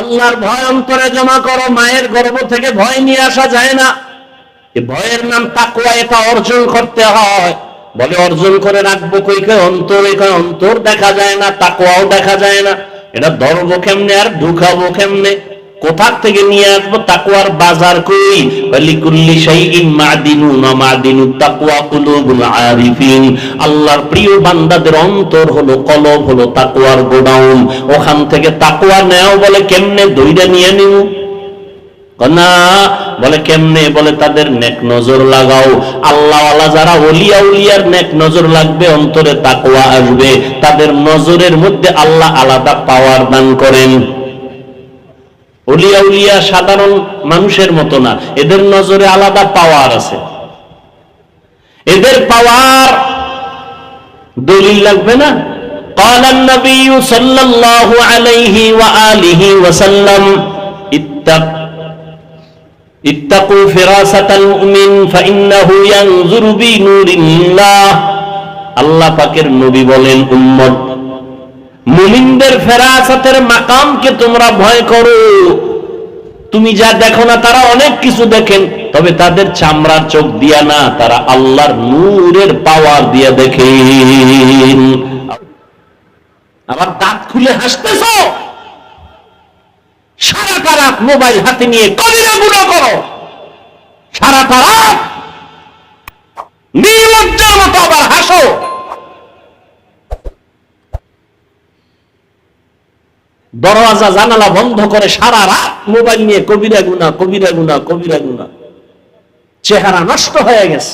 আল্লাহর ভয় অন্তরে জমা করো। মায়ের গর্ভ থেকে ভয় নিয়ে আসা যায় না। এই ভয়ের নাম তাকওয়া, এটা অর্জন করতে হয়। বলে অর্জন করে রাখবো কই? অন্তরে। অন্তর দেখা যায় না, তাকওয়াও দেখা যায় না। এটা ধরবো কেমনে আর ঢুকাবো কেমনে? কোথা থেকে নিয়ে আসবো? তাকওয়ার বাজার কই? লিকুল্লি শাইইন মাদিনুন ওয়া মাদিনুত তাকওয়া কুলুবুল আরিফিন। আল্লাহর প্রিয় বান্দাদের অন্তর হলো, কলব হলো তাকওয়ার গোডাউন। ওখান থেকে তাকওয়া নেও। বলে কেমনে? দইরা নিয়ে নিব না। বলে কেমনে? বলে তাদের নেক নজর লাগাও। আল্লাহওয়ালা যারা, ওলিয়া উলিয়ার নেক নজর লাগবে, অন্তরে তাকওয়া আসবে। তাদের নজরের মধ্যে আল্লাহ আলাদা পাওয়ার দান করেন। ওলিয়া উলিয়া সাধারণ মানুষের মতো না, এদের নজরে আলাদা পাওয়ার আছে। এদের পাওয়ার দলিল লাগবে না? قال النبي صلى الله عليه وآله وسلم اتقوا فراسة المؤمن فإنه ينظر بنور الله। আল্লাহ পাকের নবী বলেন, উম্মত, মুমিনদের ফেরাসাতের মাকামকে তোমরা ভয় করো। তুমি যা দেখো না, তারা অনেক কিছু দেখেন, তবে তাদের চামড়ার চোখ দিয়া না, তারা আল্লাহর নূরের পাওয়ার দিয়া দেখেন। আবার দাঁত খুলে হাসতেছ, সারাটা রাত মোবাইল হাতে নিয়ে কবিরা গুনাহ করো, সারাটা রাত নির্লজ্জের মতো আবার হাসো। দরওয়াজা জানালা বন্ধ করে সারা রাত মোবাইল নিয়ে কবিরা গুনাহ, কবিরা গুনাহ, কবিরা গুনাহ। চেহারা নষ্ট হয়ে গেছে,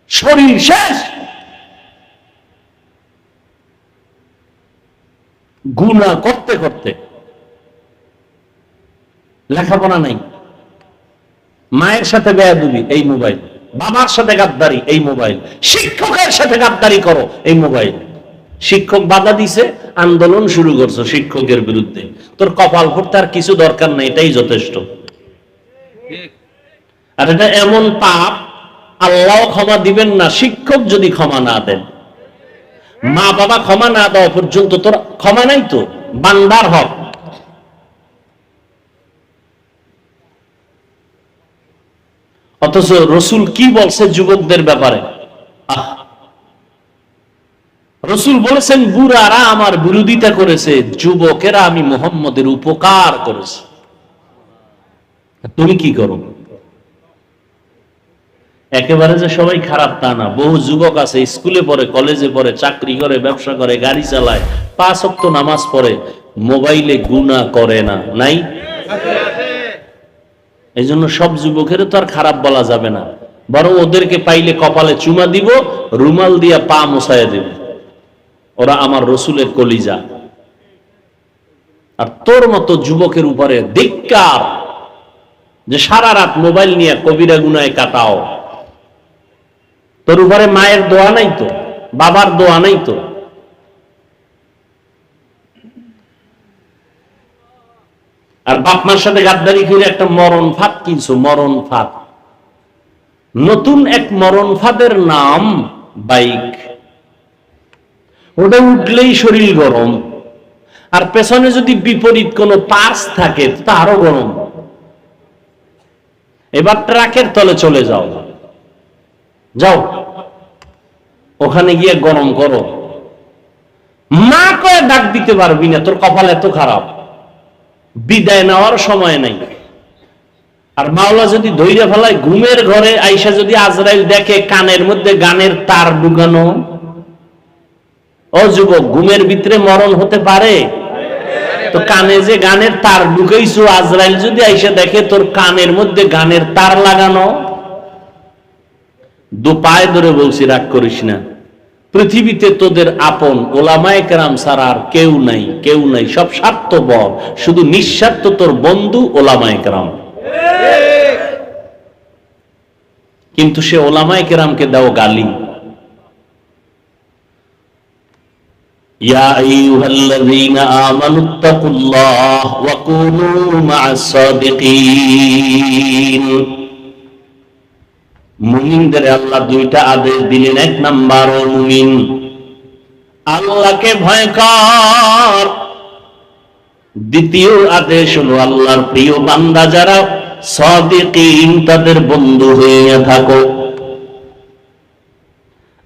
শরীর শেষ। গুনাহ করতে করতে লেখাপড়া নাই, মায়ের সাথে বেয়াদবি এই মোবাইল, বাবার সাথে গাদ্দারি এই মোবাইল, শিক্ষকের সাথে গাদ্দারি করো এই মোবাইল। শিক্ষক বাধা দিছে, আন্দোলন শুরু করছো শিক্ষকের বিরুদ্ধে। তোর কপাল ফুটতে আর কিছু দরকার নেই, এটাই যথেষ্ট। আর এটা এমন পাপ, আল্লাহ ক্ষমা দিবেন না শিক্ষক যদি ক্ষমা না দেন। মা বাবা ক্ষমা না দেওয়া পর্যন্ত তোর ক্ষমা নাই। তো বান্দার হক। অথচ রসুল কি বলছে যুবকদের ব্যাপারে? রসুল বলেছেন, বুড়ারা আমার বিরোধিতা করেছে, যুবকেরা আমি মুহাম্মদের উপকার করেছে। তুমি কি করো? একেবারে যে সবাই খারাপ তা না। বহু যুবক আছে, স্কুলে পড়ে, কলেজে পড়ে, চাকরি করে, ব্যবসা করে, গাড়ি চালায়, 5 ওয়াক্ত নামাজ পড়ে, মোবাইলে গুনাহ করে না? নাই? এই জন্য সব যুবকের তো আর খারাপ বলা যাবে না, বরং ওদেরকে পাইলে কপালে চুমা দিব, রুমাল দিয়া পা মোছাইয়া দিব। ওরা আমার রসুলের কলিজা। আর তোর মতো যুবকের উপরে ধিক্কার, যে সারা রাত মোবাইল নিয়ে কবিরা গুনায় কাটাও। তোর উপরে মায়ের দোয়া নাই তো, বাবার দোয়া নাই তো। আর বাপ মার সাথে গাদ্দারি করে একটা মরণ ফাঁদ কিনছো, মরণ ফাঁদ। নতুন এক মরণ ফাঁদের নাম বাইক। ওটা উঠলেই শরীর গরম, আর পেছনে যদি বিপরীত কোনো পার্স থাকে তা আরো গরম। এবার ট্রাকের তলে চলে যাও, যাও ওখানে গিয়ে গরম করো। মা কয়ে ডাক দিতে পারবি না, তোর কপাল এত খারাপ, বিদায় নেওয়ার সময় নাই। আর মাওলা যদি ধৈর্য ফেলায়, ঘুমের ঘরে আইসা যদি আজরাইল দেখে কানের মধ্যে গানের তার ঢুকানো, ও যুবক, ঘুমের ভিতরে মরণ হতে পারে? তো কানে যে গানের তার ঢুকাইছো, আজরাইল যদি আইসা দেখে তোর কানের মধ্যে গানের তার লাগানো। দু পায়ে ধরে বলছি, রাগ করিস না। পৃথিবীতে তোদের আপন ওলামায়ে কেরাম ছাড়া আর কেউ নাই, কেউ নাই। সব স্বার্থপর, শুধু নিঃস্বার্থ তোর বন্ধু ওলামায়ে কেরাম। কিন্তু সে ওলামায়ে কেরামকে দাও গালি। ইয়া আইয়ুহাল্লাযীনা আমানুত্তাকুল্লাহ ওয়া কুনু মা'আস সাদিকিন। মুমিনদের আল্লাহ দুইটা আদেশ দিলেন। এক নাম্বার, ও মুমিন, আল্লাহকে ভয় কর। দ্বিতীয় আদেশ হলো আল্লাহর প্রিয় বান্দা যারা সাদিকিন তাদের বন্ধু হইয়া থাকো।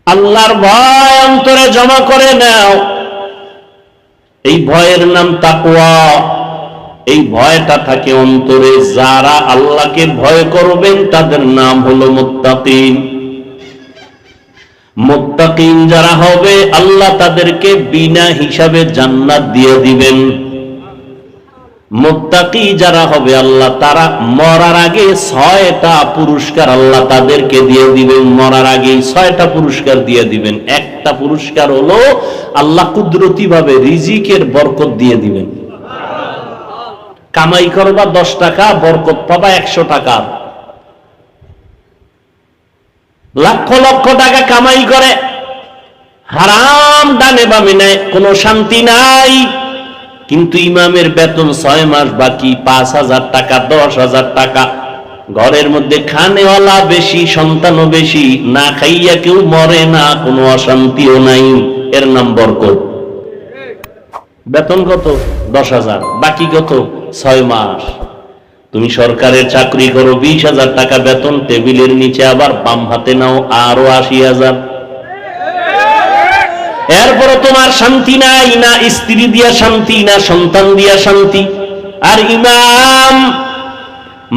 আল্লাহর ভয় অন্তরে জমা করে নাও। এই ভয়ের নাম তাকওয়া। এই ভয়টা থাকে অন্তরে। যারা আল্লাহকে ভয় করবেন তাদের নাম হলো মুত্তাকিন। মুত্তাকিন যারা হবে আল্লাহ তাদেরকে বিনা হিসাবে জান্নাত দিয়ে দিবেন। মুত্তাকি যারা হবে আল্লাহ তারা মরার আগে 6টা পুরস্কার আল্লাহ তাদেরকে দিয়ে দিবেন। মরার আগে 6টা পুরস্কার দিয়ে দিবেন। একটা পুরস্কার হলো আল্লাহ কুদরতি ভাবে রিজিকের বরকত দিয়ে দিবেন। কামাই করবা 10 টাকা, বরকত পাবা 100 টাকা। লক্ষ লক্ষ টাকা কামাই করে হারাম ডানে বামে নেয়, কোনো শান্তি নাই। কিন্তু ইমামের বেতন 6 মাস বাকি, 5,000 টাকা, 10,000 টাকা। ঘরের মধ্যে খানেওয়ালা বেশি, সন্তানও বেশি, না খাইয়া কেউ মরে না, কোনো অশান্তিও নাই। এর নাম বরকত। বেতন কত? 10,000, বাকি কত? 6 মাস। তুমি সরকারের চাকরি করো, 20,000 টাকা বেতন, টেবিলের নিচে আবার বাম হাতে নাও আরো 80,000। এরপরে তোমার শান্তি নাই, না স্ত্রী দিয়া শান্তি, না সন্তান দিয়া শান্তি। আর ইমাম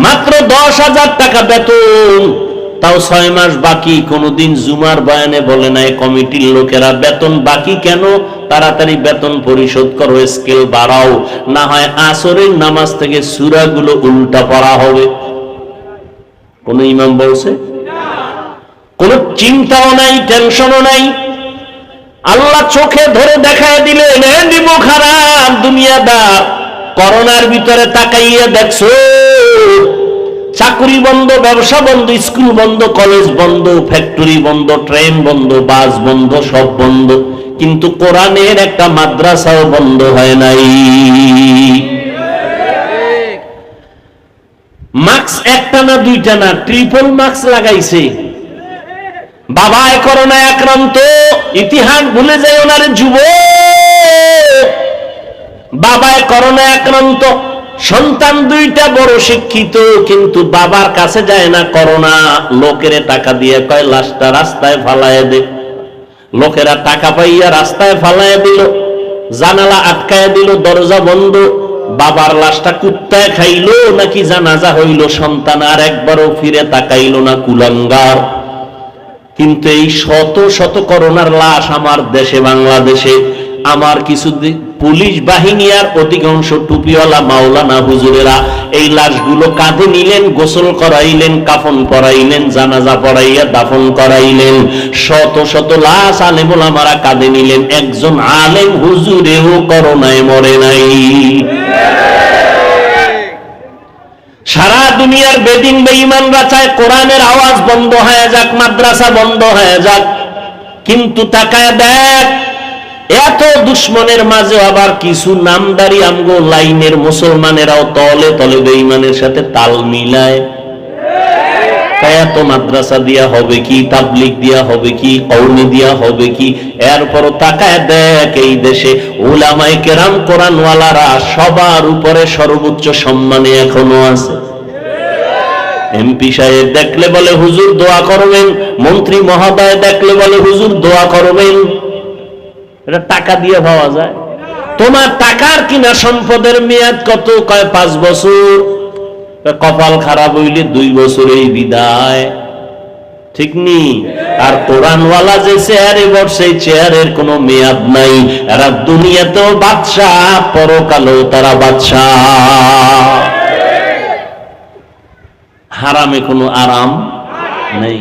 মাত্র 10,000 টাকা বেতন, তাও 6 মাস বাকি। কোনদিন জুমার বয়ানে বলে নাই কমিটির লোকেরা বেতন বাকি কেন, তাড়াতাড়ি বেতন পরিশোধ করো, স্কেল বাড়াও, না হয় আসরের নামাজ থেকে সূরাগুলো উল্টা পড়া হবে। কোন ইমাম বলছে? কোন চিন্তাও নাই, টেনশনও নাই। আল্লাহ চোখে ধরে দেখায় দিলেন, নিব খারাপ দুনিয়াদার। করোনার ভিতরে তাকাইয়া দেখছো, চাকরি বন্ধ, ব্যবসা বন্ধ, স্কুল বন্ধ, কলেজ বন্ধ, ফ্যাক্টরি বন্ধ, ট্রেন বন্ধ, বাস বন্ধ, সব বন্ধ। কিন্তু কোরআনের একটা মাদ্রাসাও বন্ধ হয় নাই। মাস্ক একটা না দুইটা না, ট্রিপল মাস্ক লাগাইছে। বাবায় করোনায় আক্রান্ত, ইতিহাস ভুলে যায় ওনার যুবক। বাবায় করোনায় আক্রান্ত, সন্তান 2টা বড় শিক্ষিত, কিন্তু বাবার কাছে যায় না করোনা। লোকের টাকা দিয়ে কয় লাশটা রাস্তায় ফালায় দে। লোকেরা টাকা পাইয়া রাস্তায় ফালায় দিল, জানালা আটকায় দিল, দরজা বন্ধ। বাবার লাশটা কুত্তায় খাইলো নাকি জানাজা হইল, সন্তান আর একবারও ফিরে তাকাইল না, কুলাঙ্গার। কিন্তু এই শত শত করোনার লাশ আমার দেশে, বাংলাদেশে, আমার কিছু পুলিশ বাহিনী আর অধিকাংশ টুপিওয়ালা মাওলানা হুজুরেরা এই লাশগুলো কাঁধে নিলেন, গোসল করাইলেন, কাফন পরাইলেন, জানাজা পড়াইয়া দাফন করাইলেন। শত শত লাশ আলেম ওলামারা কাঁধে নিলেন, একজন আলেম হুজুরেও করোনায় মরে নাই। সারা দুনিয়ার বেদিন বেঈমানরা চায় কোরআনের আওয়াজ বন্ধ হয়ে যাক, মাদ্রাসা বন্ধ হয়ে যাক। কিন্তু তাকায় দেখ, এত দুশ্মনের মাঝে আবার কিছু নামদারি আমগো লাইনের মুসলমানেরাও তলে তলে বেঈমানের সাথে তাল মিলায়। এত মাদ্রাসা দিয়া হবে কি, তাবলিগ দিয়া হবে কি, কওমি দিয়া হবে কি? এরপরও তাকায় দেখ, এই দেশে উলামায়ে কেরাম কোরআনওয়ালারা সবার উপরে সর্বোচ্চ সম্মানে এখনো আছে। এমপি সাহেব দেখলে বলে হুজুর দোয়া করবেন, মন্ত্রী মহোদয় দেখলে বলে হুজুর দোয়া করবেন। এটা টাকা দিয়ে পাওয়া যায়? তোমার টাকার কিনা সম্পদের মেয়াদ কত? কয় 5 বছর। কপাল খারাপ হইলে 2 বছরেই বিদায়। ঠিক নি? আর কোরআনওয়ালা যে চেয়ারে বসে, চেয়ারের কোনো মেয়াদ নাই। এরা দুনিয়াতেও বাদশাহ, পরকালেও তারা বাদশাহ। হারামে কোনো আরাম নেই।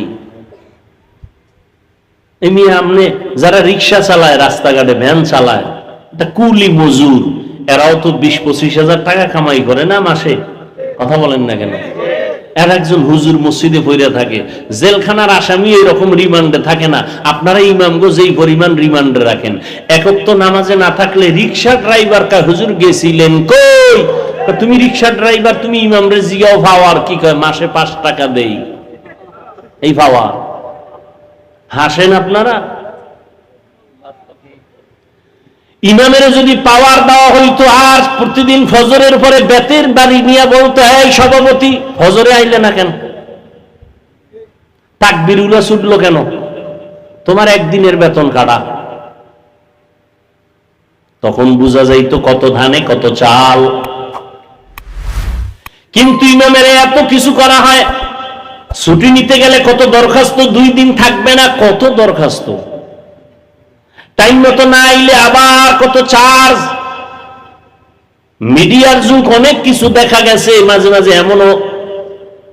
এমনি আমনে যারা রিক্সা চালায়, রাস্তাঘাটে ভ্যান চালায়, এটা কুলি মজুর, এরাও তো 20-25 হাজার টাকা কামাই করে না মাসে। কথা বলেন না কেন? আর একজন হুজুর মসজিদে পড়ে থাকে, জেলখানার আসামি এরকম রিমান্ডে থাকে না। আপনারা ইমামগো যেই পরিমাণ রিমান্ডে রাখেন, একক তো নামাজে না থাকলে রিক্সা ড্রাইভার কা হুজুর গেছিলেন কই? তুমি রিক্সা ড্রাইভার, তুমি ইমামরে জিগাও পাওয়ার কি কয় মাসে 5 টাকা দেই, এই পাওয়া। হাসেন আপনারা। ইমামের যদি পাওয়ার দেওয়া হইতো আর প্রতিদিন ফজরের পরে বেতের বাড়ি নিয়ে বলতো, এই সভাপতি ফজরে আইলে না কেন, তাকবীরুল্লাহ ছুটলো কেন, তোমার একদিনের বেতন কাটা। তখন বোঝা যাইতো কত ধানে কত চাল। কিন্তু ইমামের এত কিছু করা হয়, ছুটি নিতে গেলে কত দরখাস্ত, 2 দিন থাকবে না, কত দরখাস্ত, টাইম মতো না আইলে আবার কত চার্জ। মিডিয়ার যুগ, অনেক কিছু দেখা গেছে। মাঝে মাঝে এমনও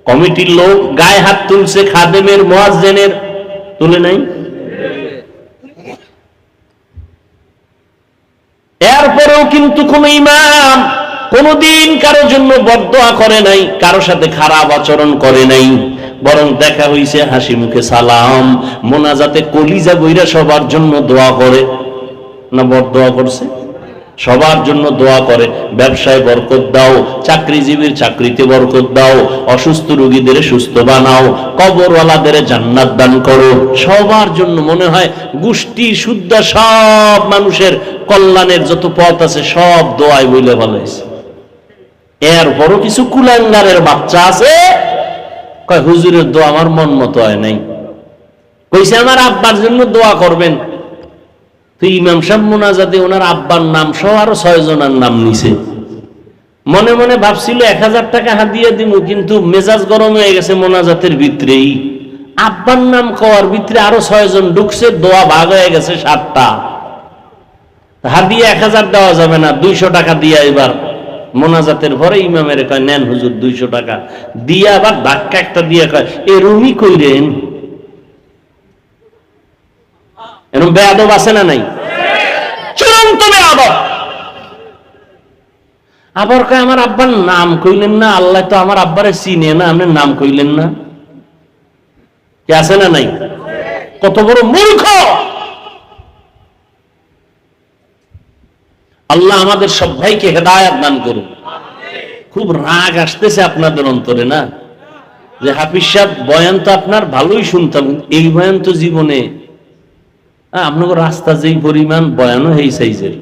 কমিটির লোক গায়ে হাত তুলছে, খাদেমের মুয়াজ্জিনের তুলে নাই। এরপরেও কিন্তু কোন ইমাম কোনদিন কারো জন্য বদদোয়া করে নাই, কারো সাথে খারাপ আচরণ করে নাই, বরং দেখা হইছে হাসি মুখে সালাম, মোনাজাতে কলিজা বইরা সবার জন্য দোয়া করে না, বদদোয়া করছে? সবার জন্য দোয়া করে, ব্যবসায় বরকত দাও, চাকরিজীবীর চাকরিতে বরকত দাও, অসুস্থ রোগীদের সুস্থ বানাও, কবরওয়ালাদের জান্নাত দান করো, সবার জন্য। মনে হয় গোষ্ঠী শুদ্ধ সব মানুষের কল্যাণের যত পথ আছে সব দোয়ায় বইলে ভালো হয়েছে। এরপরও কিছু কুলাঙ্গারের বাচ্চা আছে, কয় হুজুরের দোয়া আমার মন মতো হয় নাই, কইছে আমার আব্বার জন্য দোয়া করবেন। তো ইমাম সাহেব মোনাজাতে ওনার আব্বার নাম সহ আরো 6 জনের নাম নিছে। মনে মনে ভাবছিল 1000 টাকা হাদিয়া দিব, কিন্তু মেজাজ গরম হয়ে গেছে মোনাজাতের ভিতরেই। আব্বার নাম কওয়ার ভিতরে আরো 6 জন ঢুকছে, দোয়া ভাগ হয়ে গেছে 7টা। হাদিয়া 1000 দেওয়া যাবে না, 200 টাকা দিয়া এবার মোনাজাতের পরে ইমামের কয়, নেন হুজুর 200 টাকা দিয়া, আবার ধাক্কা একটা দিয়ে কয়, এ রুমি কইরেন। এরকম বেয়াদব আছে না নাই? চূড়ান্ত বেয়াদব। আবার কয় আমার আব্বার নাম কইলেন না, আল্লাহ তো আমার আব্বারে চিনে না, আপনি নাম কইলেন না। কি আছে না নাই? কত বড় মূর্খ! আল্লাহ আমাদের সবাইকে হেদায়েত দান করুন। খুব রাগ আসতেছে আপনাদের অন্তরে না, যে হাফিজ সাহেব বয়ান তো আপনার ভালোই শুনতাম, এই বয়ান তো জীবনে, আপনাকে রাস্তা যেই পরিমাণ বয়ানও এই সাইজের,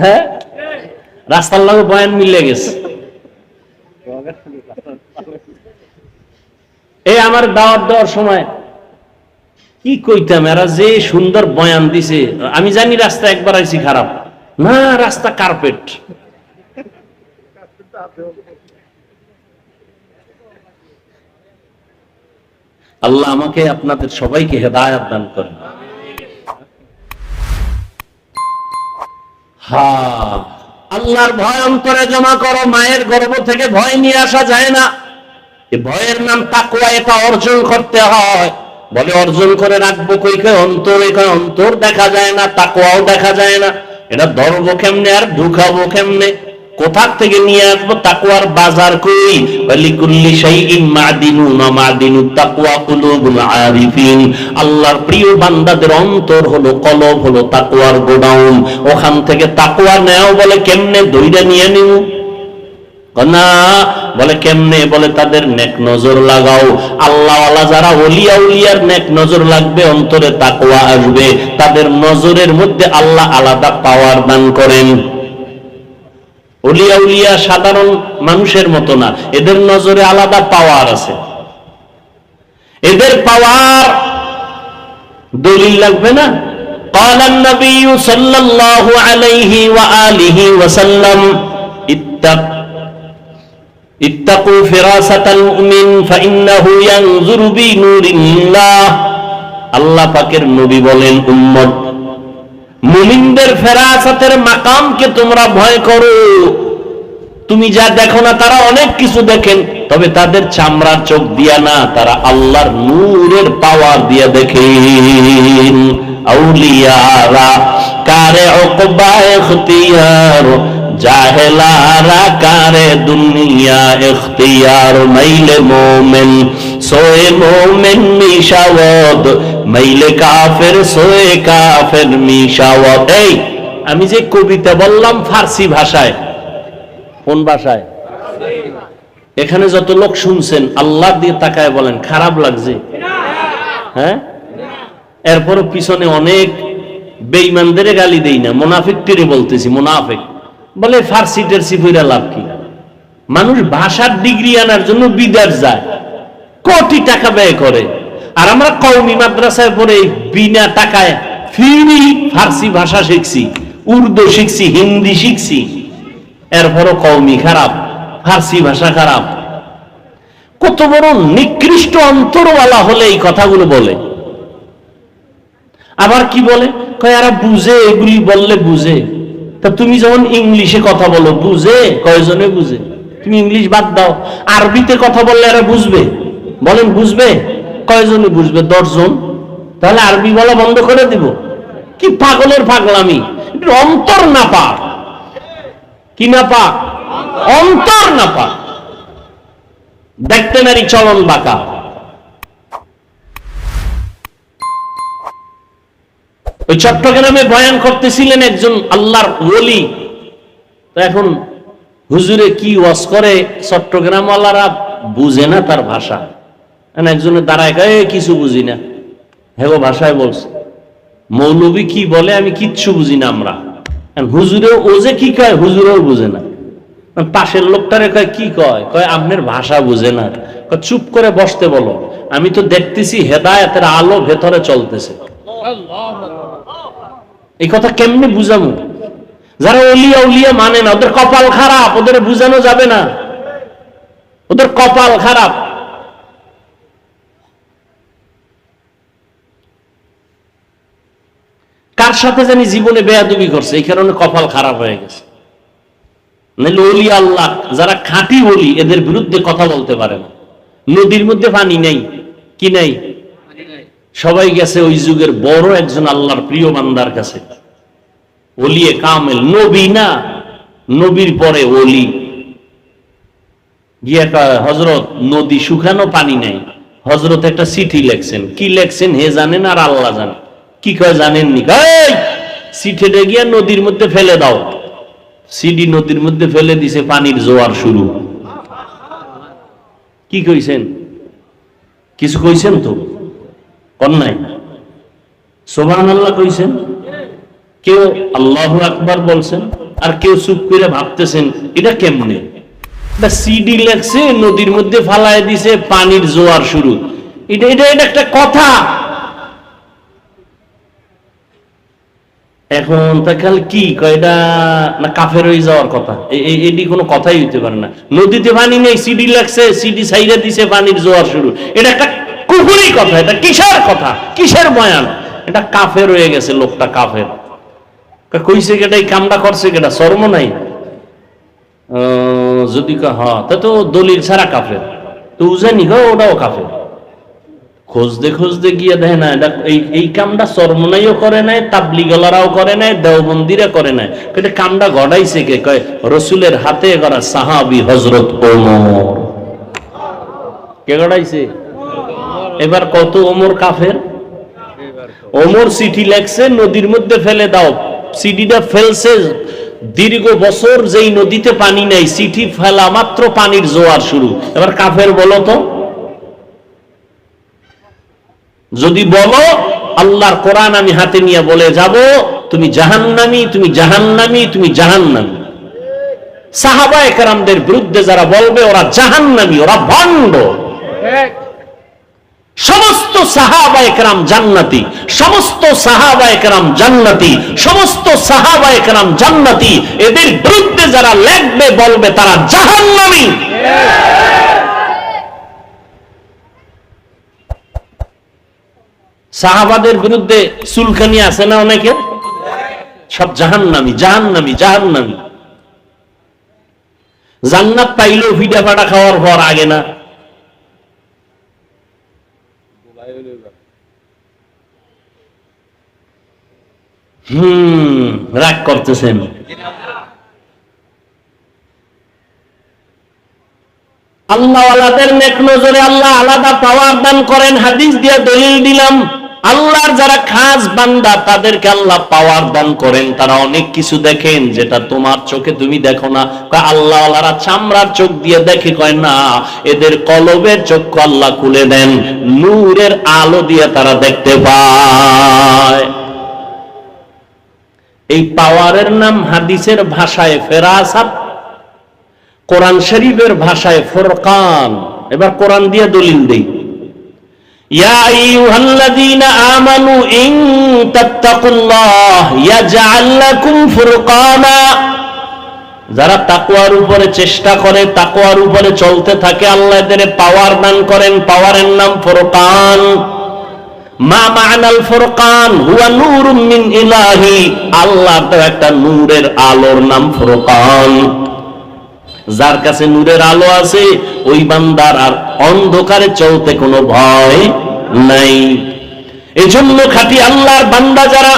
হ্যাঁ রাস্তার লাগে বয়ান মিলে গেছে। এই আমার দাওয়াত দেওয়ার সময় কি কইতাম, এরা যে সুন্দর বয়ান দিছে, আমি জানি রাস্তা একবার আইছি খারাপ না, রাস্তা কার্পেট। আল্লাহ আমাকে আপনাদের সবাইকে হেদায়েত দান করেন। হ্যাঁ, আল্লাহর ভয় অন্তরে জমা করো। মায়ের গর্ভ থেকে ভয় নিয়ে আসা যায় না, এই ভয়ের নাম তাকওয়া, এটা অর্জন করতে হয়। বলে অর্জন করে রাখবো কই, অন্তর, অন্তর দেখা যায় না, তাকওয়াও দেখা যায় না। এটা ধরবো কেমনে আর ঢুকাবো কেমনে, কোথা থেকে নিয়ে আসবো? তাকওয়ার বাজার কই? লিকুল্লি শাইইন মাদিনুন ওয়া মাদিনুত তাকওয়া কুলুবুল আরিফিন। আল্লাহর প্রিয় বান্দাদের অন্তর হলো, কলব হলো তাকওয়ার গোডাউন। ওখান থেকে তাকওয়া নেও, বলে কেমনে ধইরা নিয়ে নিব না, বলে কেমনে? বলে তাদের নেক নজর লাগাও। আল্লাহওয়ালা যারা, ওলিয়া উলিয়ার নেক নজর লাগবে, অন্তরে তাকওয়া আসবে, তাদের নজরের মধ্যে আল্লাহ আলাদা পাওয়ার দান করেন। ওলিয়া উলিয়া সাধারণ মানুষের মতো না, এদের নজরে আলাদা পাওয়ার আছে। এদের পাওয়ার দলিল লাগবে না? قال النبي صلى الله عليه وآله وسلم اتقوا فراسة المؤمن فإنه ينظر بنور الله। আল্লাহ পাকের নবী বলেন, উম্মত মুমিনদের ফেরাসাতের মাকামকে তোমরা ভয় করো। তুমি যা দেখো না, তারা অনেক কিছু দেখেন, তবে তাদের চামড়ার চোখ দিয়া না, তারা আল্লাহর নূরের পাওয়ার দিয়া দেখেন। আউলিয়ারা কারে উকবা ইখতিয়ার, জাহেলারা কারে দুনিয়া ইখতিয়ার। মাইলে মোমেন সোয়ে মোমেন মিশাওয়াত, মাইলে কাফের সোয়ে কাফের মিশাওয়াত। এই আমি যে কবিতা বললাম ফার্সি ভাষায়, কোন ভাষায়? এখানে যত লোক শুনছেন আল্লাহ দিয়ে তাকায় বলেন, খারাপ লাগছে? হ্যাঁ, এরপরও পিছনে অনেক বেঈমানদের গালি দেই না, মুনাফিকটিরে বলতেছি, মুনাফিক। বলে ফার্সি টার্সি পড়া লাভ কি? মানুষ ভাষার ডিগ্রি আনার জন্য বিদেশ যায়, কোটি টাকা ব্যয় করে, আর আমরা কওমি মাদ্রাসায় পড়ে বিনা টাকায় ফ্রি ফার্সি ভাষা শিখছি, উর্দু শিখছি, হিন্দি শিখছি, এরপরও কওমি খারাপ, ফার্সি ভাষা খারাপ। কত বড় নিকৃষ্ট অন্তরওয়ালা হলে এই কথাগুলো বলে। আবার কি বলে, কয় এরা বুঝে, এগুলি বললে বুঝে। তা তুমি যখন ইংলিশে কথা বলো, বুঝে? কয়জনে বুঝে? তুমি ইংলিশ বাদ দাও, আরবিতে কথা বললে এরা বুঝবে? বলেন বুঝবে? কয়জনে বুঝবে? 10 জন। তাহলে আরবি বলা বন্ধ করে দিব? কি পাগলের পাগলামি! অন্তর না পাক, কি না পাক? অন্তর না পাক। দেখতে নারী চলন বাঁকা। ওই চট্টগ্রামে বয়ান করতেছিলেন একজন আল্লাহর ওলি। তো এখন হুজুরে কি ওয়াজ করে, চট্টগ্রামওয়ালারা বুঝে না তার ভাষা। একজনের দাঁড়ায় গায়ে কিছু বুঝি না, হেগো ভাষায় বলছে। মৌলবী কি বলে আমি কিচ্ছু বুঝি না আমরা। হুজুরেও ও যে কি কয় হুজুরেও বুঝে না। পাশের লোকটারে কয় কি কয়, কয় আপনার ভাষা বুঝে না। চুপ করে বসতে বলো, আমি তো দেখতেছি হেদায়েতের আলো ভেতরে চলতেছে। এই কথা কেমনে বুঝাবো? যারা ওলিয়া উলিয়া মানে না, ওদের কপাল খারাপ, ওদের বুঝানো যাবে না, ওদের কপাল খারাপ। কার সাথে জানি জীবনে বেয়াদবি করছে, এই কারণে কপাল খারাপ হয়ে গেছে। নাহলে ওলিয়া আল্লাহ যারা খাঁটি ওলি, এদের বিরুদ্ধে কথা বলতে পারে না। নদীর মধ্যে পানি নেই, কি নেই? সবাই গেছে ওই যুগের বড় একজন আল্লাহর প্রিয় বান্দার কাছে, ওলিয়ে কামেল, নবী না, নবীর পরে ওলি। গিয়া হযরত নদী শুকানো, পানি নেই। হযরত একটা চিঠি লেখছেন, কি লেখছেন হে জানেন আর আল্লাহ জানেন। কি কয় জানেননি? চিঠিটা গিয়া নদীর মধ্যে ফেলে দাও। সিডি নদীর মধ্যে ফেলে দিছে, পানির জোয়ার শুরু। কি কইছেন? কিছু কইছেন তো? নাই। সুবহানাল্লাহ কইছেন, কেউ আল্লাহু আকবার বলছেন, আর কেউ চুপ করে ভাবতেছেন এটা কেমনে। সিডি লেখছে, নদীর মধ্যে ফালায় দিছে, পানির জোয়ার শুরু। এটা এটা এটা একটা কথা। এখন তাকাল কি কয়টা না কাফের হয়ে যাওয়ার কথা। এটি কোনো কথাই হইতে পারে না। নদীতে পানি নেই, সিডি লাগছে, সিডি সাইডে দিছে, পানির জোয়ার শুরু। এটা একটা কুফরি কথা। এটা কিসের কথা, কিসের বয়ান? এটা কাফের হয়ে গেছে, লোকটা কাফের। কইছে কেটা, এই কামটা করছে কেটা, শরম নাই? যদি হ্যাঁ, তা তো দলিল ছাড়া কাফের। তো উজানি গো, ওটাও কাফের। খুঁজতে খুঁজতে গিয়ে দেখে না, এই কামটা চরমনাইও করে নাই, তাবলিগলারাও করে নাই, দেওবন্দিরা করে নাই। এটা কামটা ঘটাইছে কে? কয় রসুলের হাতে করা সাহাবী হযরত ওমর। কে ঘটাইছে? এবার কত ওমর কাফের। ওমর চিঠি লেখছে, নদীর মধ্যে ফেলে দাও। চিঠিটা ফেলছে, দীর্ঘ বছর যেই নদীতে পানি নাই, চিঠি ফেলা মাত্র পানির জোয়ার শুরু। এবার কাফের বলো তো? যদি বলো আল্লাহর কোরআন আমি হাতে নিয়ে বলে যাব, তুমি জাহান্নামী, তুমি জাহান্নামী, তুমি জাহান্নামী। সাহাবায়ে কেরামদের বিরুদ্ধে যারা বলবে ওরা জাহান্নামী, ওরা ভণ্ড। সমস্ত সাহাবায়ে কেরাম জান্নাতি, সমস্ত সাহাবায়ে কেরাম জান্নাতি, সমস্ত সাহাবায়ে কেরাম জান্নাতি। এদের বিরুদ্ধে যারা লেখবে বলবে তারা জাহান্নামী। সাহাবাদের বিরুদ্ধে চুলকানি আছে না অনেকে? সব জাহান্নামী, জাহান্নামী, জাহান্নামী। জান্নাত পাইলেও ফিডা ফাটা খাওয়ার পর আগে না। রাগ করতেছেন। আল্লাহওয়ালাদের নেক নজরে আল্লাহ আলাদা পাওয়ার দান করেন। হাদিস দিয়ে দলিল দিলাম। আল্লাহর যারা খাস বান্দা তাদেরকে আল্লাহ পাওয়ার দান করেন। তারা অনেক কিছু দেখেন যেটা তোমার চোখে তুমি দেখো না। আল্লাহওয়ালারা চামড়ার চোখ দিয়ে দেখে, কয় না, এদের কলবের চক্ষু আল্লাহ খুলে দেন, নূরের আলো দিয়ে তারা দেখতে পায়। এই পাওয়ারের নাম হাদিসের ভাষায় ফেরাসাত, কোরআন শরীফের ভাষায় ফুরকান। এবার কোরআন দিয়ে দলিল দেই। ইয়া আইয়ুহাল্লাযীনা আমানু ইন তাত্তাকুল্লাহ ইয়াজআল লাকুম ফুরকানা। যারা তাকওয়ার উপরে চেষ্টা করে, তাকওয়ার উপরে চলতে থাকে, আল্লাহ এদের পাওয়ার দান করেন। পাওয়ারের নাম ফুরকান। মা মা'নাল ফুরকান হুয়া নূরুম মিন ইলাহি। আল্লাহ তো একটা নূরের আলোর নাম ফুরকান। যার কাছে নূরের আলো আছে ওই বান্দার আর অন্ধকারে চলতে কোনো ভয় নাই। এজন্য খাঁটি আল্লাহর বান্দা যারা,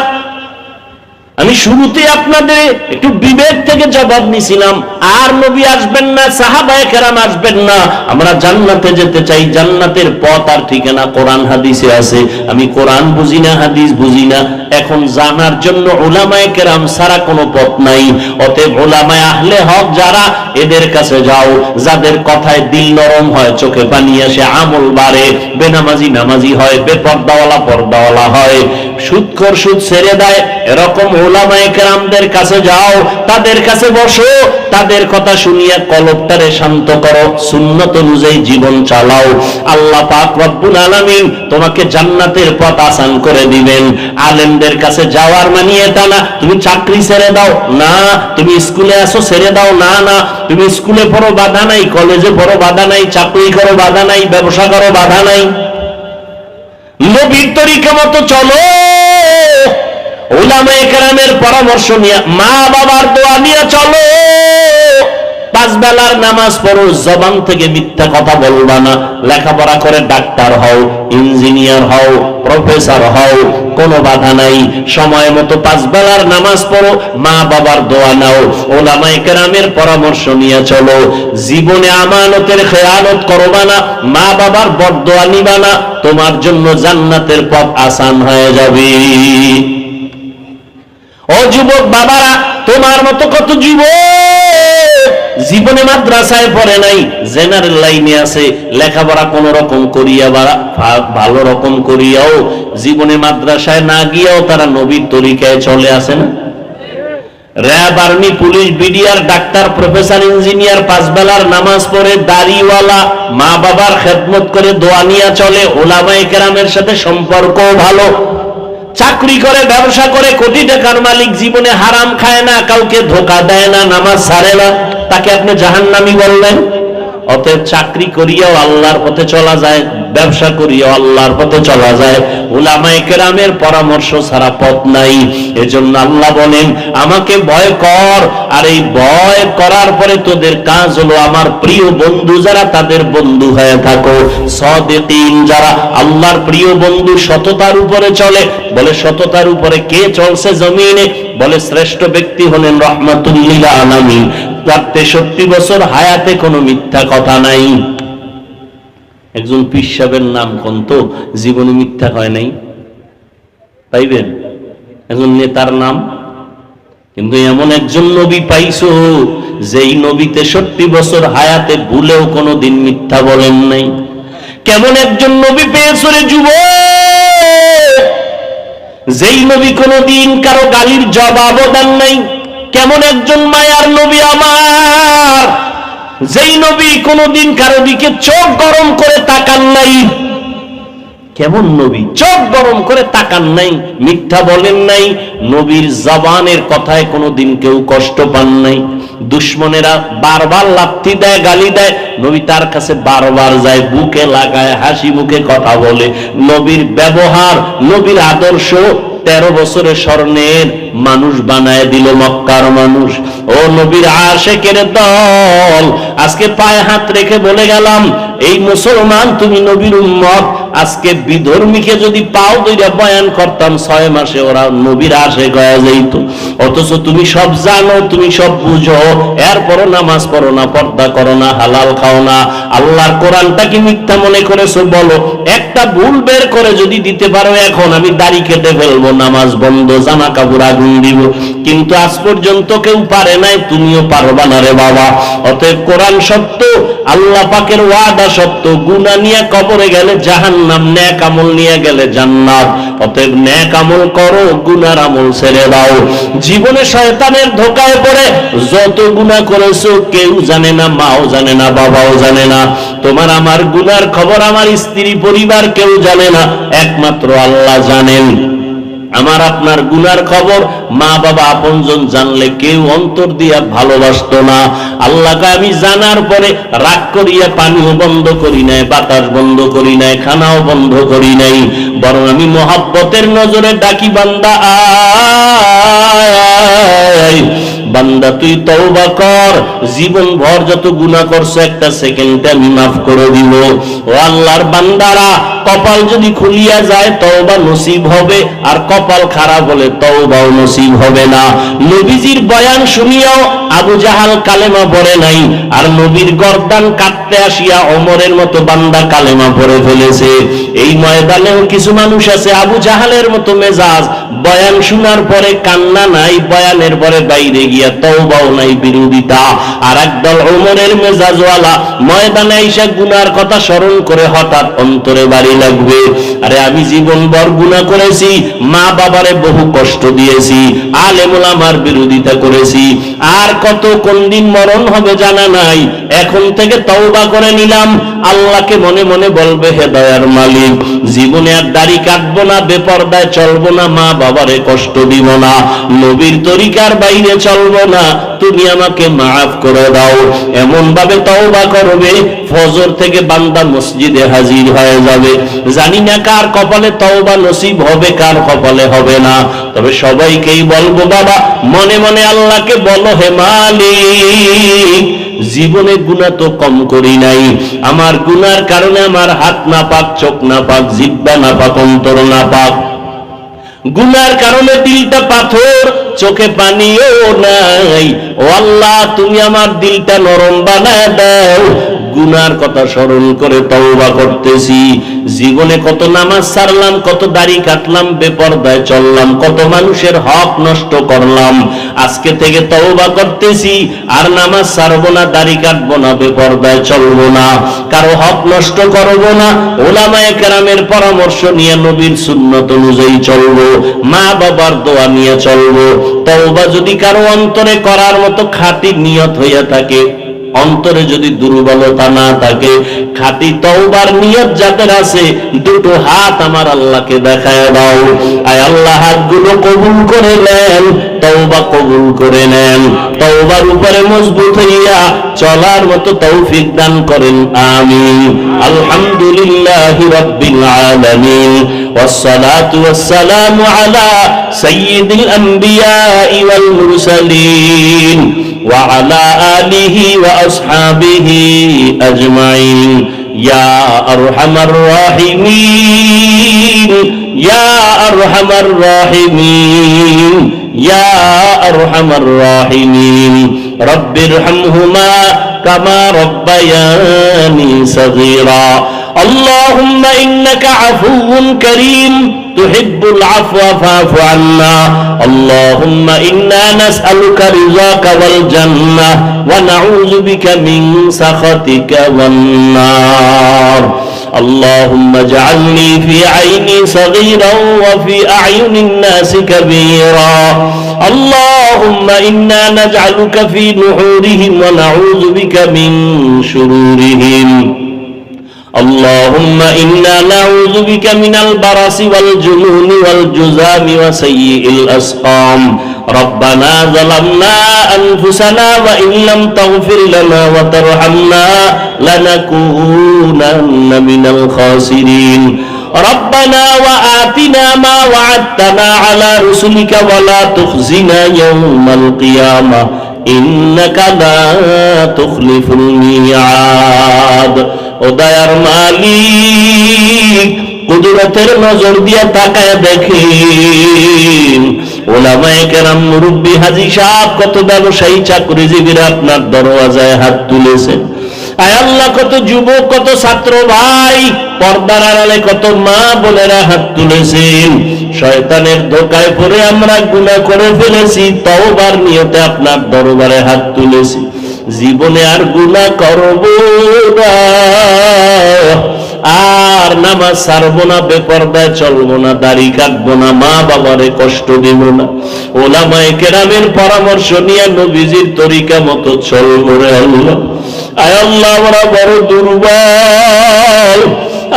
আমি শুরুতে আপনাদের একটু বিবেক থেকে জবাব নিছিলাম, আর নবী আসবেন না, সাহাবায়ে কেরাম আসবেন না, আমরা জান্নাতে যেতে চাই। জান্নাতের পথ আর ঠিকানা কোরআন হাদিসে আছে। আমি কোরআন বুঝি না, হাদিস বুঝি না, এখন জানার জন্য উলামায়ে কেরাম ছাড়া কোনো পথ নাই। অতএব উলামায়ে আহলে হক যারা, এদের কাছে যাও। যাদের কথায় দিল নরম হয়, চোখে পানি আসে, আমল বাড়ে, বেনামাজি নামাজি হয়, বেপর্দাওয়ালা পর্দাওয়ালা হয়, সুদখোর সুদ ছেড়ে দেয়, এরকম উলামায়ে কেরামদের কাছে যাও, তাদের কাছে বসো, তাদের কথা শুনিয়া কলবটারে শান্ত করো, সুন্নত অনুযায়ী জীবন চালাও। আল্লাহ পাক রব্বুল আলামিন তোমাকে জান্নাতের পথ আসান করে দিবেন। আলেমদের কাছে যাওয়ার মানে এটা না তুমি চাকরি ছেড়ে দাও, না তুমি স্কুলে আসো ছেড়ে দাও, না না তুমি স্কুলে পড়ো বাধা নাই, কলেজে পড়ো বাধা নাই, চাকরি করো বাধা নাই, ব্যবসা করো বাধা নাই। নবীর তরিকা মতো চলো, উলামায়ে কেরামের পরামর্শ নিয়ে, মা বাবার দোয়া নিয়ে চলো। 5 বেলার নামাজ পড়ো, জবান থেকে মিথ্যা কথা বলবা না। লেখাপড়া করে ডাক্তার হও, ইঞ্জিনিয়ার হও, প্রফেসর হও, কোনো বাধা নাই। সময় মতো 5 বেলার নামাজ পড়ো, মা বাবার দোয়া নাও, উলামায়ে কেরামের পরামর্শ নিয়ে চলো। জীবনে আমানতের খেয়ানত করবা না, মা বাবার বদদোয়া নিবা না, তোমার জন্য জান্নাতের পথ আসান হয়ে যাবে। ও যুবক বাবারা, তোমার মতো কত যুবক জীবনে মাদ্রাসায় পড়ে নাই, জেনারেল লাইনে আছে, লেখাপড়া কোন রকম করিয়া বা ভালো রকম করিয়াও জীবনে মাদ্রাসায় না গিয়েও তারা নবীর তরিকায় চলে আসে না। RAB, army, police, BDR, doctor, professor, engineer 5 বেলার নামাজ পড়ে, দাড়িওয়ালা, মা বাবার খেদমত করে, দোয়া নিয়ে চলে, উলামায়ে কেরামের সাথে সম্পর্ক ভালো, চাকরি করে, ব্যবসা করে, কোটি টাকার মালিক, জীবনে হারাম খায় না, কাউকে ধোঁকা দেয় না, নামাজ ছাড়ে না, তাকে আপনি জাহান্নামী বললেন? অতএব চাকরি করিয়াও আল্লাহর পথে চলা যায়, ব্যবসা করিয়াও আল্লাহর পথে চলা যায়, উলামায়ে কেরামের পরামর্শ ছাড়া পথ নাই। এজন্য আল্লাহ বলেন আমাকে ভয় কর, আর এই ভয় করার পরে তোদের কাজ হলো আমার প্রিয় বন্ধু যারা, তাদের বন্ধু হয়ে থাকো। সাদিকিন যারা, আল্লাহর প্রিয় বন্ধু, সততার উপরে চলে। বলে সততার উপরে কে চলছে জমিনে? বলে শ্রেষ্ঠ ব্যক্তি হলেন রাহমাতুল লিল আলামিন, তার 63 বছর হায়াতে কোনো মিথ্যা কথা নাই। একজন পীর সাহেবের নাম কোন তো জীবনে মিথ্যা হয় নাই, পাইবেন? একজন নেতার নাম, কিন্তু এমন একজন নবী পাইছো যেই নবী 63 বছর হায়াতে ভুলেও কোনোদিন মিথ্যা বলেন নাই। কেমন একজন নবী পেয়েছো রে যুবক, যেই নবী কোনোদিন কারো গালির জবাবও দেন নাই। কেমন একজন মায়ার নবী আমার, যেই নবী কোনোদিন কারো দিকে চোখ গরম করে তাকান নাই। কেমন নবী, চোখ গরম করে তাকান নাই, মিথ্যা বলেন নাই, নবীর জবানের কথায় কোনোদিন কেউ কষ্ট পান নাই। দুশ্মনেরা বারবার লাথি দেয়, গালি দেয়, নবী তার কাছে বারবার যায়, বুকে লাগায়, হাসি মুখে কথা বলে। নবীর ব্যবহার, নবীর আদর্শ 13 বছরের স্বর্ণের মানুষ বানায় দিল মক্কার মানুষ। ও নবীর আশিকের দল, আজকে পায়ে হাত রেখে বলে গেলাম, এই মুসলমান তুমি নবীর উম্মত। আজকে বিধর্মীকে যদি পাও দুইটা বয়ান করতাম, 6 মাসে ওরা নবীর আশিক হয়ে যাইত। অথচ তুমি সব জানো, তুমি সব বুঝো, এরপরও নামাজ পড়ো না, পর্দা করো না, হালাল খাও না, আল্লাহর কোরআনটা কি মিথ্যা মনে করেছো? বলো। একটা ভুল বের করে যদি দিতে পারো, এখন আমি দাড়ি কেটে ফেলবো, নামাজ বন্ধ, জামা কাপড় আগুন দিব, কিন্তু আজ পর্যন্ত কেউ পারে নাই, তুমিও পারবা না রে বাবা। অতএব কোরআন সত্য, আল্লাহ পাকের ওয়াদা সত্য, গুনাহ নিয়ে কবরে গেলে জাহান্নাম, নেক আমল নিয়ে গেলে জান্নাত। অতএব নেক আমল করো, গুনার আমল ছেড়ে দাও। জীবনে শয়তানের ধোঁকায় পড়ে যত গুনাহ করেছো কেউ জানে না, মাও জানে না, বাবাও জানে না। তোমার আমার গুনার খবর আমার স্ত্রী পরিবার কেউ জানে না, একমাত্র আল্লাহ জানেন। আমার আপনার গুনার খবর মা বাবা আপনজন জানলে কেউ অন্তর দিয়া ভালোবাসতো না। আল্লাহকে আমি জানার পরে রাগ করিয়া পানিও বন্ধ করি নাই, বাতাস বন্ধ করি নাই, খানাও বন্ধ করি নাই, বরং আমি মহাব্বতের নজরে ডাকি, বান্দা আয়, বান্দা তুই তওবা কর, জীবন ভর যত গুনাহ করছো একটা সেকেন্ডে আমি মাফ করে দিব। ও আল্লাহর বান্দারা, কপাল যদি খুলিয়া যায় তওবা নসিব হবে, আর কপাল খারাপ হলে তওবাও নসিব হবে না। নবীজির বয়ান শুনিয়াও আবু জাহাল কালেমা পড়ে নাই, আর নবীর গর্দান কাটতে আসিয়া ওমরের মতো বান্দা কালেমা পড়ে ফেলেছে। এই ময়দানেও কিছু মানুষ আছে আবু জাহালের মতো মেজাজ, বয়ান শোনার পরে কান্না নাই, বয়ানের পরে বাইরে গিয়া তওবাও নাই, বিরোধিতা। আর একদল ওমরের মেজাজওয়ালা ময়দানে এসে গুনার কথা স্মরণ করে হঠাৎ অন্তরে বাড়ি লাগবে, আরে আমি জীবন ভর গুনাহ করেছি, মা বাবারে বহু কষ্ট দিয়েছি, আলেম ওলামার বিরোধিতা করেছি, আর কত কোন দিন মরণ হবে জানা নাই, এখন থেকে তওবা করে নিলাম। আল্লাহকে মনে মনে বলবে, হে দয়ার মালিক, জীবনে আর দাড়ি কাটবো না, বেপরদায় চলবো না, মা বাবারে কষ্ট দিব না, নবীর তরিকার বাইরে চলবো না, তুমি আমাকে মাফ করে দাও। এমন ভাবে তওবা করবে, ফজর থেকে বান্দা মসজিদে হাজির হয়ে যাবে। জানি না কার কপালে তওবা নসিব হবে, কার কপালে হবে না, তবে সবাইকেই বলবো, বাবা মনে মনে আল্লাহকে বলো, হে মালিক, জীবনে গুনাহ তো কম করি নাই, আমার গুনার কারণে আমার হাত না পাক, চোখ না পাক, জিহ্বা না পাক, অন্তর না পাক, গুনার কারণে দিলটা পাথর, চোখে পানিও নাই। ও আল্লাহ, তুমি আমার দিলটা নরম বানায় দাও। গুনার কথা স্মরণ করে তওবা করতেছি। জীবনে কত নামাজ ছাড়লাম, কত দাড়ি কাটলাম, বেপরদায় চললাম, কত মানুষের হক নষ্ট করলাম। আজকে থেকে তওবা করতেছি, আর নামাজ ছাড়বো না, দাড়ি কাটবো না, বেপরদায় চলবো না, কারো হক নষ্ট করবো না, উলামায়ে কেরামের পরামর্শ নিয়ে নবীর সুন্নত অনুযায়ী চলবো, মা বাবার দোয়া নিয়ে চলবো। তওবা যদি কারো অন্তরে করার মতো খাঁটি নিয়ত হইয়া থাকে, অন্তরে যদি দুর্বলতা না থাকে, খাঁটি তওবার নিয়ত যাদের আছে, দুটো হাত আমার আল্লাহকে দেখায় দাও। আয় আল্লাহ, হাতগুলো কবুল করে নেন, তওবা কবুল করে নেন, তওবার উপরে মজবুত হইয়া চলার মতো তৌফিক দান করেন, আমিন। আলহামদুলিল্লাহি রাব্বিল আলামিন, والصلاة والسلام على سيد الأنبياء والمرسلين وعلى آله وأصحابه أجمعين يا أرحم الراحمين يا أرحم الراحمين يا أرحم الراحمين رب ارحمهما كما ربياني صغيرا اللهم إنك عفو كريم تحب العفو فاعف عنا اللهم إنا نسألك رضاك والجنة ونعوذ بك من سخطك والنار اللهم اجعلني في عيني صغيرا وفي أعين الناس كبيرا اللهم إنا نجعلك في نحورهم ونعوذ بك من شرورهم اللهم إنا نعوذ بك من البرص والجنون والجذام وسيء الأسقام ربنا ظلمنا أنفسنا وإن لم تغفر لنا وترحمنا لنكونن من الخاسرين ربنا وآتنا ما وعدتنا على رسلك ولا تخزنا يوم القيامة إنك لا تخلف الميعاد ও দয়ার মালিক, কুদরতের নজর দিয়া তাকায় দেখেন উলামায়ে কেরাম, মুরব্বী, হাজী সাহেব, কত ব্যবসায়ী চাকরিজীবীরা আপনার দরওয়াজায় হাত তুলেছেন। আয় আল্লাহ, কত যুবক, কত ছাত্র ভাই, পর্দার আড়ালে কত মা বোনেরা হাত তুলেছেন। শয়তানের ধোকায় পড়ে আমরা গুনাহ করে ফেলেছি, তওবার নিয়তে আপনার দরবারে হাত তুলেছি। জীবনে আর গুনাহ করব না, আর নামাজ ছাড়বো না, বেপরদায় চলবো না, দাড়ি কাটবো না, মা বাবারে কষ্ট দেব না, ওলামায়ে কেরামের পরামর্শ নিয়ে নবীজির তরিকা মতো চলবো রে আল্লাহ। আয় আল্লাহ, আমরা বড় দুর্বল,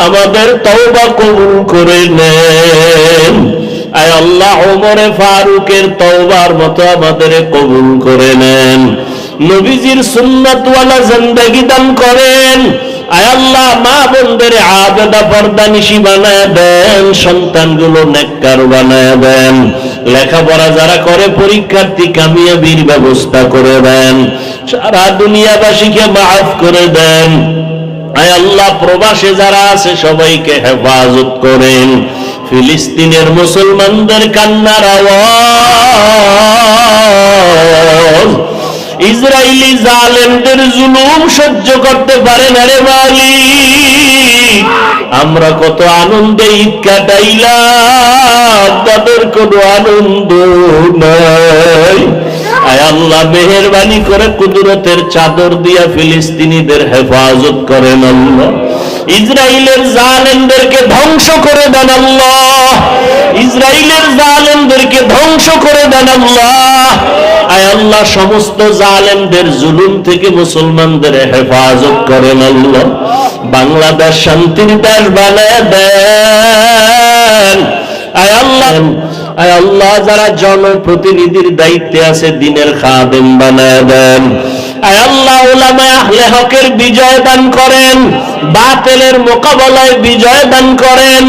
আমাদের তওবা কবুল করে নেন। আয় আল্লাহ, ওমরে ফারুকের তওবার মতো আমাদের কবুল করে নেন। নবীজির সুন্নাতওয়ালা জিন্দেগি দান করেন। আয় আল্লাহ, মা বোনদের আবেদা পর্দানিশী বানায় দেন, সন্তানগুলো নেককার বানায় দেন। লেখাপড়া যারা করে পরীক্ষার্থী কামিয়াবির ব্যবস্থা করে দেন। সারা দুনিয়াবাসীকে মাফ করে দেন। আয় আল্লাহ, প্রবাসে যারা আছে সবাইকে হেফাজত করেন। ফিলিস্তিনের মুসলমানদের কান্নার আওয়াজ ইসরায়েলি জালেমদের জুলুম সহ্য করতে পারে না রে মালিক। আমরা কত আনন্দে ঈদ কাটাইলাম, তাদের কোনো আনন্দ নাই। আয় আল্লাহ, মেহেরবানি করে কুদরতের চাদর দিয়া ফিলিস্তিনিদের হেফাজত করেন আল্লাহ। ইসরায়েলের জালেমদেরকে ধ্বংস করে দেন আল্লাহ, ইসরায়েলের জালেমদেরকে ধ্বংস করে দেন আল্লাহ। আয় আল্লাহ, সমস্ত জালেমদের জুলুম থেকে মুসলমানদের হেফাজত করেন আল্লাহ। বাংলাদেশ শান্তির দেশ বানায় দেন। আয় আল্লাহ, আয় আল্লাহ, যারা জনপ্রতিনিধির দায়িত্বে আছে দিনের খাদেম বানায় দেন। আয় আল্লাহ, উলামায়ে আহলে হকের বিজয় দান করেন, বাতিলের মোকাবেলায় বিজয় দান করেন।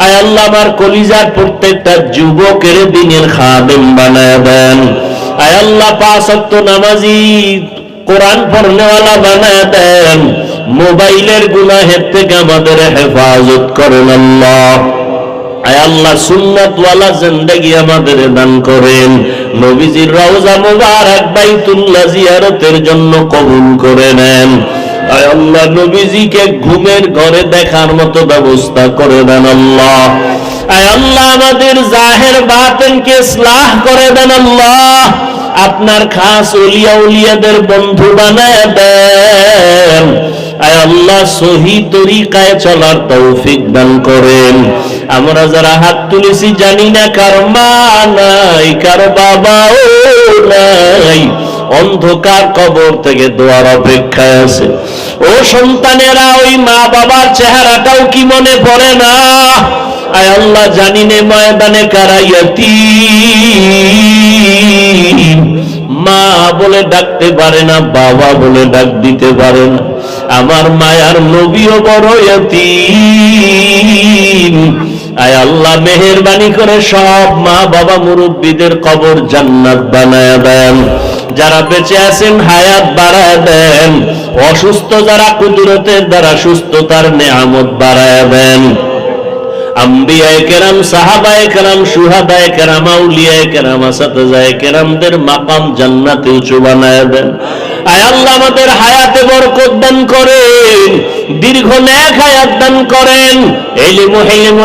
আয় আল্লাহ, আমার কলিজার প্রত্যেকটা যুবকের দিনের খাদেম বানায় দেন। আয় আল্লাহ, 5 ওয়াক্ত নামাজি, কোরআন পড়নেওয়ালা বানায় দেন। মোবাইলের গুনাহের থেকে আমাদের হেফাজত করেন আল্লাহ। আয় আল্লাহ, সুন্নাতওয়ালা জিন্দেগি আমাদের দান করেন। নবীজির রওজা মুবারক বাইতুল্লাহ জিয়ারতের জন্য কবুল করে নেন। আয় আল্লাহ, নবীজিকে ঘুমের ঘরে দেখার মতো ব্যবস্থা করে দেন আল্লাহ। আয় আল্লাহ, আমাদের জাহের বাতিনকে ইসলাহ করে দেন আল্লাহ। আপনার খাস ওলিয়া উলিয়াদের বন্ধু বানায় দেন। আয় আল্লাহ, সহি তরিকায় চলার তৌফিক দান করেন। আমরা যারা হাত তুলেছি জানি না কার মা নাই, কার বাবাও নাই, অন্ধকার কবর থেকে দোয়ার অপেক্ষায় আছে। ও সন্তানেরা, ওই মা বাবার চেহারাটাও কি মনে পড়ে না? আয় আল্লাহ, জানি না ময়দানে কারা ইয়াতীম, মা বলে ডাকতে পারে না, বাবা বলে ডাক দিতে পারে না। আমার মায়ার নবীও বড় ইয়াতীম। আয় আল্লাহ, মেহেরবানি করে সব মা বাবা মুরব্বীদের কবর জান্নাত বানায় দেন। যারা বেঁচে আছেন হায়াত বাড়ায় দেন। অসুস্থ যারা কুদরতের দ্বারা সুস্থতার নেয়ামত বাড়ায় দেন। আম্বিয়ায়ে কেরাম, সাহাবায়ে কেরাম, শুহাদায়ে কেরাম, আউলিয়ায়ে কেরাম, আসাতিজায়ে কেরামদের মাকাম জান্নাতে উঁচু বানায় দেন। আয় আল্লাহ, আমাদের হায়াতে বরকত দান করেন, দীর্ঘ নেক হায়াত দান করেন, ইলম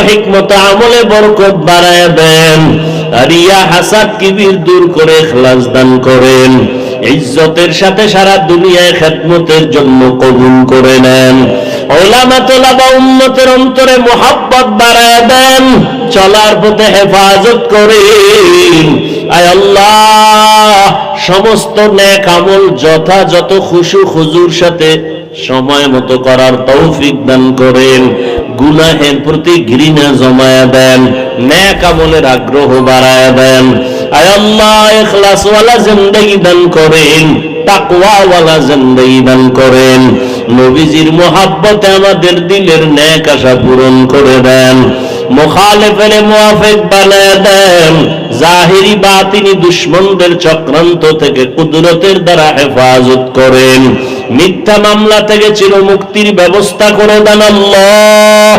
হিকমত আমলে বরকত বাড়ায় দেন। রিয়া হাসাদ কিবির দূর করে ইখলাস দান করেন। ইজ্জতের সাথে সারা দুনিয়ায় খেদমতের জন্য কবুল করে নেন। উলামা তোলাবা উম্মতের অন্তরে মুহাব্বত বাড়ায় দেন, চলার পথে হেফাজত করেন। আয় আল্লাহ, সমস্ত নেক আমল যথাযথ খুশু খুজুর সাথে সময় মতো করার তৌফিক দান করেন। গুনাহের প্রতি ঘৃণা জমায়া দেন, নেক আমলের আগ্রহ বাড়ায় দেন। আয় আল্লাহ, ইখলাসওয়ালা জিন্দেগি দান করেন, তাকওয়াওয়ালা জিন্দেগি দান করেন। নবীজির মোহাব্বতে আমাদের দিলের নেক আশা পূরণ করে দেন। মুখালিফের মুওয়াফিক বানায় দেন। জাহিরি বাতিনি দুশমনদের চক্রান্ত থেকে কুদরতের দ্বারা হেফাজত করেন। মিথ্যা মামলা থেকে চিরমুক্তির ব্যবস্থা করে দেন আল্লাহ।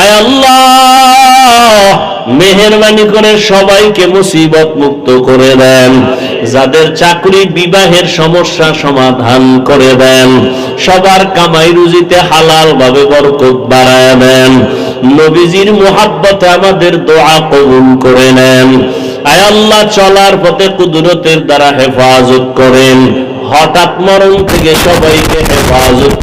আয় আল্লাহ, মেহেরবানি করে সবাইকে মুসিবত মুক্ত করে দেন, যাদের চাকরি বিবাহের সমস্যা সমাধান করে দেন, সবার কামাই রুজিতে হালাল ভাবে বরকত বাড়ায় দেন, নবীজির মুহাব্বতে আমাদের দোয়া কবুল করে নেন। আয় আল্লাহ, চলার পথে কুদরতের দ্বারা হেফাজত করেন, হঠাৎ মরণ থেকে সবাইকে হেফাজত